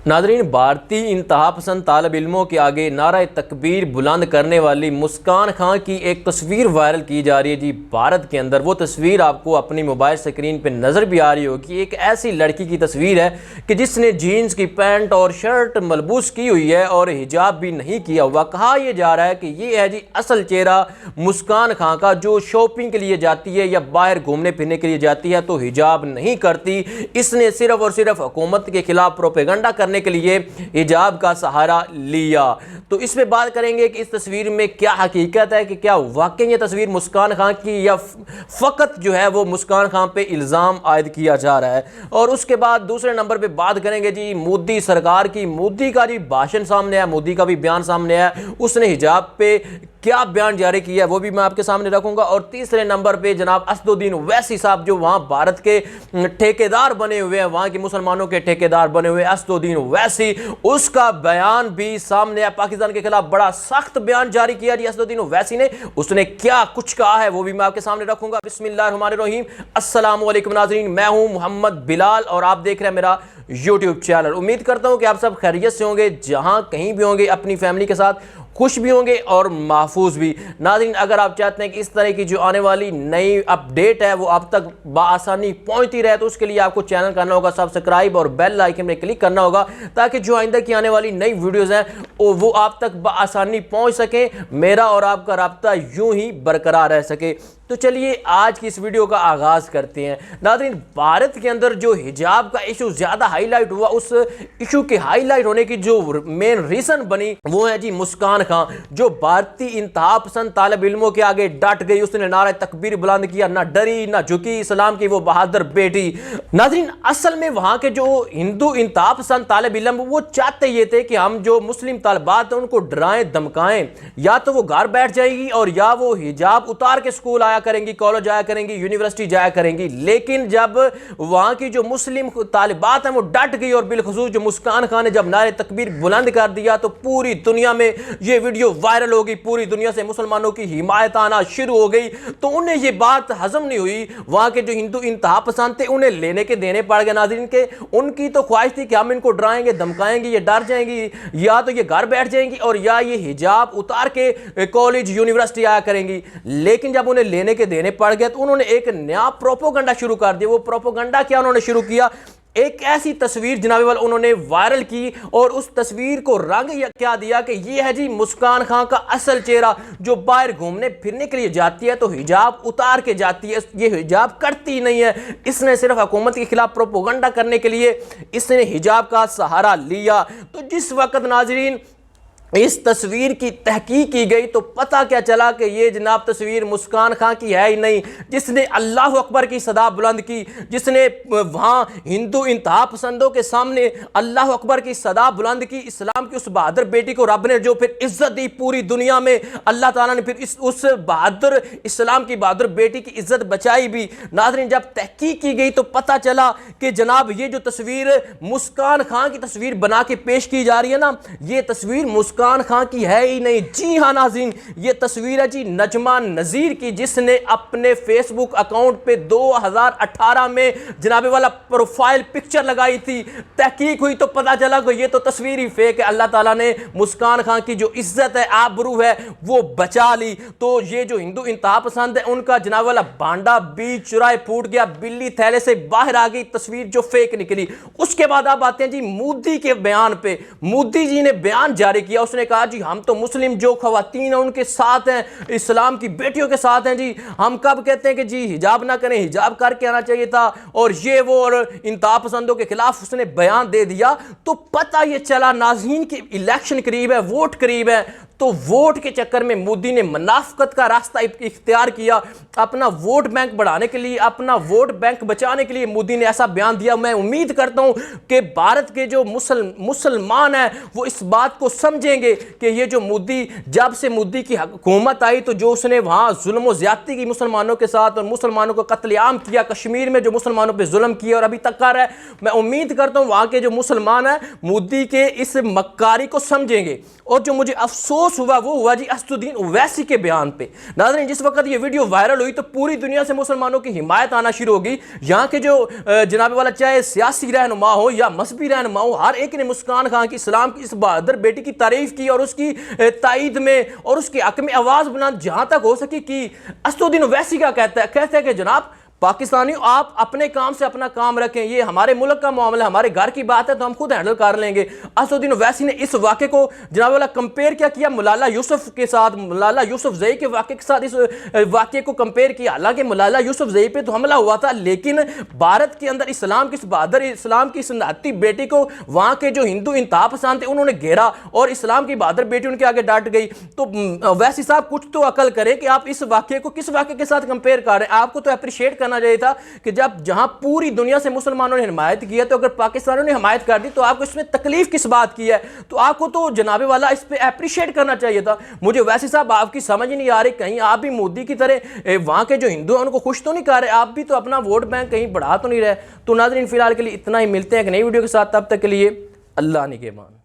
नाज़रीन, भारतीय इंतहा पसंद तालिब इल्मों के आगे नारा तकबीर बुलंद करने वाली मुस्कान खां की एक तस्वीर वायरल की जा रही है जी भारत के अंदर। वो तस्वीर आपको अपनी मोबाइल स्क्रीन पे नज़र भी आ रही होगी। एक ऐसी लड़की की तस्वीर है कि जिसने जीन्स की पैंट और शर्ट मलबूस की हुई है और हिजाब भी नहीं किया हुआ। कहा यह जा रहा है कि ये है जी असल चेहरा मुस्कान खां का, जो शॉपिंग के लिए जाती है या बाहर घूमने फिरने के लिए जाती है तो हिजाब नहीं करती। इसने सिर्फ और सिर्फ हुकूमत के खिलाफ प्रोपेगेंडा करने के लिए हिजाब का सहारा लिया। तो इस पे बात करेंगे कि इस तस्वीर में क्या हकीकत है, कि क्या वाकई ये तस्वीर मुस्कान खां की या फकत जो है वो मुस्कान खां पे इल्ज़ाम आयद किया जा रहा है। और उसके बाद दूसरे नंबर पे बात करेंगे जी मोदी सरकार की। मोदी का जी भाषण सामने है, मोदी का भी बयान सामने है, उसने हिजाब पे क्या बयान जारी किया है वो भी मैं आपके सामने रखूंगा। और तीसरे नंबर पे जनाब असदुद्दीन ओवैसी साहब, जो वहां भारत के ठेकेदार बने हुए हैं, वहां के मुसलमानों के ठेकेदार बने हुए असदुद्दीन ओवैसी, उसका बयान भी सामने है। पाकिस्तान के खिलाफ बड़ा सख्त बयान जारी किया जी असदुद्दीन ओवैसी ने। उसने क्या कुछ कहा है वो भी मैं आपके सामने रखूंगा। बिस्मिल्लाहिर्रहमानिर्रहीम। अस्सलाम वालेकुम नाज़रीन, मैं हूं मोहम्मद बिलाल और आप देख रहे हैं मेरा यूट्यूब चैनल। उम्मीद करता हूं कि आप सब खैरियत से होंगे, जहां कहीं भी होंगे अपनी फैमिली के साथ खुश भी होंगे और महफूज भी। नाज़रीन, अगर आप चाहते हैं कि इस तरह की जो आने वाली नई अपडेट है वो आप तक बआसानी पहुंचती रहे, तो उसके लिए आपको चैनल करना होगा सब्सक्राइब और बेल आइकन में क्लिक करना होगा, ताकि जो आइंदा की आने वाली नई वीडियोज़ हैं वो आप तक बआसानी पहुंच सके, मेरा और आपका राब्ता यूं ही बरकरार रह सके। तो चलिए आज की इस वीडियो का आगाज़ करते हैं। नाज़रीन, भारत के अंदर जो हिजाब का इशू ज़्यादा हाईलाइट हुआ, उस इशू के हाईलाइट होने की जो मेन रीज़न बनी वो है जी मुस्कान खां, जो भारतीय इंतहा पसंद तालिब इल्मों के आगे डट गई। उसने नारा तकबीर बुलंद किया, ना डरी ना झुकी, इस्लाम की वो बहादुर बेटी। नाज़रीन, असल में वहाँ के जो हिंदू इंतहा पसंद तालिब इल्म वो चाहते ये थे कि हम जो मुस्लिम तालिबात हैं उनको डराएं धमकाएं, या तो वो घर बैठ जाएगी और या वो हिजाब उतार के स्कूल आया करेंगी, कॉलेज जाया करेंगी, यूनिवर्सिटी जाया करेंगी। लेकिन जब वहां की जो मुस्लिम तालिबात हैं वो डट गई और बिलखुसूस जो मुस्कान खां ने जब नारे तकबीर बुलंद कर दिया तो पूरी दुनिया में ये वीडियो वायरल हो गई। पूरी दुनिया से मुसलमानों की हिमायत आना शुरू हो गई। तो उन्हें ये बात हजम नहीं हुई। वहां के जो हिंदू इंतहा पसंद थे उन्हें लेने के देने पड़ गए। नाज़रीन, के उनकी तो ख्वाहिश थी कि हम इनको डराएंगे धमकाएंगे, ये डर जाएंगी, या तो ये घर बैठ जाएंगी और या ये हिजाब उतार के कॉलेज यूनिवर्सिटी आया करेंगी। लेकिन जब उन्हें लेने के देने पड़ गए तो उन्होंने एक नया प्रोपोगंडा शुरू कर दिया। वो प्रोपोगंडा क्या उन्होंने शुरू किया, एक ऐसी तस्वीर जनाबे वाल उन्होंने वायरल की और उस तस्वीर को रंग क्या दिया कि ये है जी मुस्कान खां का असल चेहरा, जो बाहर घूमने फिरने के लिए जाती है तो हिजाब उतार के जाती है, ये हिजाब करती नहीं है। इसने सिर्फ हुकूमत के खिलाफ प्रोपोगंडा करने के लिए इसने हिजाब का सहारा लिया। तो जिस वक्त नाजरीन इस तस्वीर की तहकीक की गई तो पता क्या चला कि ये जनाब तस्वीर मुस्कान खां की है ही नहीं, जिसने अल्लाह अकबर की सदा बुलंद की, जिसने वहाँ हिंदू इंतहा पसंदों के सामने अल्लाह अकबर की सदा बुलंद की। इस्लाम की उस बहादुर बेटी को रब ने जो फिर इज्जत दी पूरी दुनिया में, अल्लाह ताला ने फिर उस बहादुर इस्लाम की बहादुर बेटी की इज्जत बचाई भी। नाज़रीन, जब तहकीक की गई तो पता चला कि जनाब ये जो तस्वीर मुस्कान खां की तस्वीर बना के पेश की जा रही है ना, ये तस्वीर मुस्कान खां की है ही नहीं। जी हाँ नाज़रीन, ये तस्वीर है जी नजमा नज़ीर की, जिसने अपने फेसबुक अकाउंट पे 2018 में जनाबे वाला प्रोफाइल पिक्चर लगाई थी। तहकीक हुई तो पता चला कि ये तो तस्वीर ही फेक है। अल्लाह ताला ने मुस्कान खां की जो इज्जत है, आबरू है, वो बचा ली। तो ये जो हिंदू इंतहा पसंद है उनका जनाबे वाला भांडा बीच चुराए फूट गया, बिल्ली थैले से बाहर आ गई, तस्वीर जो फेक निकली। उसके बाद आप आते हैं जी मोदी के बयान पे। मोदी जी ने बयान जारी किया, उसने कहा जी हम तो मुस्लिम जो खवातीन हैं उनके साथ हैं, इस्लाम की बेटियों के साथ हैं जी। हम कब कहते हैं कि जी हिजाब ना करें, हिजाब करके आना चाहिए था, और ये वो और इंतहा पसंदों के खिलाफ उसने बयान दे दिया। तो पता ये चला नाज़रीन कि इलेक्शन करीब है, वोट करीब है, तो वोट के चक्कर में मोदी ने मुनाफिकत का रास्ता इख्तियार किया। अपना वोट बैंक बढ़ाने के लिए, अपना वोट बैंक बचाने के लिए मोदी ने ऐसा बयान दिया। मैं उम्मीद करता हूं कि भारत के जो मुसलमान हैं वो इस बात को समझेंगे कि ये जो मोदी, जब से मोदी की हुकूमत आई तो जो उसने वहां जुल्म ज्यादती की मुसलमानों के साथ और मुसलमानों को कत्लेआम किया, कश्मीर में जो मुसलमानों पर जुल्म किया और अभी तक कर रहा है, मैं उम्मीद करता हूं वहां के जो मुसलमान हैं मोदी के इस मक्कारी को समझेंगे। और जो मुझे अफसोस अफसोस हुआ वो हुआ जी असदुद्दीन ओवैसी के बयान पे। नाज़रीन, जिस वक्त ये वीडियो वायरल हुई तो पूरी दुनिया से मुसलमानों की हिमायत आना शुरू हो गई। यहाँ के जो जनाब वाला चाहे सियासी रहनुमा हो या मजहबी रहनुमा हो, हर एक ने मुस्कान खान की इस्लाम की इस बहादुर बेटी की तारीफ की और उसकी तायद में और उसके हक में आवाज़ बुलंद जहाँ तक हो सकी कि असदुद्दीन ओवैसी का कहता है कि जनाब पाकिस्तानियों, आप अपने काम से अपना काम रखें, ये हमारे मुल्क का मामला, हमारे घर की बात है तो हम खुद हैंडल कर लेंगे। असदुद्दीन ओवैसी ने इस वाक़े को जनाब वाला कंपेयर क्या किया मलाला यूसुफ के साथ, मलाला यूसुफजई के वाक़े के साथ इस वाक़े को कंपेयर किया। हालांकि मलाला यूसुफजई पे तो हमला हुआ था, लेकिन भारत के अंदर इस्लाम की इस बहादुर इस्लाम की इस नाती बेटी को वहाँ के जो हिंदू इंतहा पसंद थे उन्होंने घेरा और इस्लाम की बहादुर बेटी उनके आगे डट गई। तो ओवैसी साहब कुछ तो अकल करें कि आप इस वाक़े को किस वाक़े के साथ कंपेयर कर रहे हैं। आपको तो अप्रिशिएट करना चाहिए था कि जब जहां पूरी दुनिया से मुसलमानों ने हिमायत की है, तो अगर पाकिस्तानियों ने हिमायत कर दी तो आपको इसमें तकलीफ किस बात की है? तो आपको तो जनाबे वाला इस पे अप्रिशिएट करना चाहिए था। मुझे वैसे साहब आपकी समझ ही नहीं आ रही, कहीं आप भी मोदी की तरह वहां के जो हिंदू हैं उनको खुश तो नहीं कर रहे, आप भी तो अपना वोट बैंक कहीं बढ़ा तो नहीं रहे। तो नाज़रीन, फिलहाल के लिए इतना ही, मिलते हैं एक नई वीडियो के साथ, तब तक के लिए अल्लाह निगहबान।